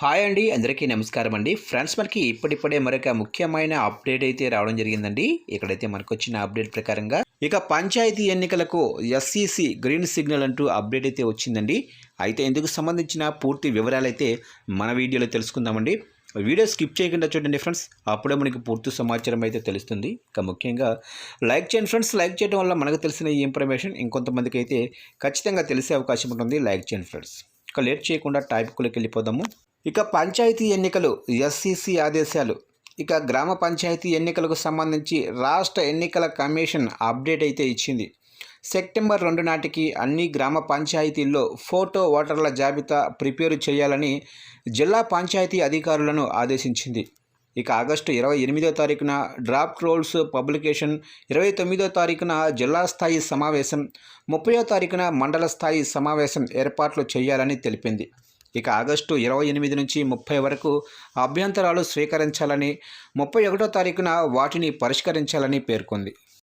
Hi అండి, అందరికీ నమస్కారం అండి. ఫ్రెండ్స్, మనకి ఇప్పుడిప్పుడే మరొక ముఖ్యమైన అప్డేట్ అయితే రావడం జరిగిందండి. ఇక్కడైతే మనకు వచ్చిన అప్డేట్ ప్రకారంగా ఇక పంచాయతీ ఎన్నికలకు ఎస్ఈసి గ్రీన్ సిగ్నల్ అంటూ అప్డేట్ అయితే వచ్చిందండి. అయితే ఇందుకు సంబంధించిన పూర్తి వివరాలు అయితే మన వీడియోలో తెలుసుకుందామండి. వీడియో స్కిప్ చేయకుండా చూడండి ఫ్రెండ్స్, అప్పుడే మనకి పూర్తి సమాచారం అయితే తెలుస్తుంది. ఇక ముఖ్యంగా లైక్ చేయండి ఫ్రెండ్స్. లైక్ చేయడం వల్ల మనకు తెలిసిన ఈ ఇన్ఫర్మేషన్ ఇంకొంతమందికి అయితే ఖచ్చితంగా తెలిసే అవకాశం ఉంటుంది. లైక్ చేయండి ఫ్రెండ్స్. ఇక లేట్ చేయకుండా టాపిక్లోకి వెళ్ళిపోదాము. ఇక పంచాయతీ ఎన్నికలు ఎస్ఈసి ఆదేశాలు. ఇక గ్రామ పంచాయతీ ఎన్నికలకు సంబంధించి రాష్ట్ర ఎన్నికల కమిషన్ అప్డేట్ అయితే ఇచ్చింది. సెప్టెంబర్ 2 నాటికి అన్ని గ్రామ పంచాయతీల్లో ఫోటో ఓటర్ల జాబితా ప్రిపేర్ చేయాలని జిల్లా పంచాయతీ అధికారులను ఆదేశించింది. ఇక ఆగస్టు 28వ తారీఖున డ్రాఫ్ట్ రోల్స్ పబ్లికేషన్, 29వ తారీఖున జిల్లా స్థాయి సమావేశం, 30వ తారీఖున మండల స్థాయి సమావేశం ఏర్పాట్లు చేయాలని తెలిపింది. ఇక ఆగస్టు 28 నుంచి 30 వరకు అభ్యంతరాలు స్వీకరించాలని, 31వ తారీఖున వాటిని పరిష్కరించాలని పేర్కొంది.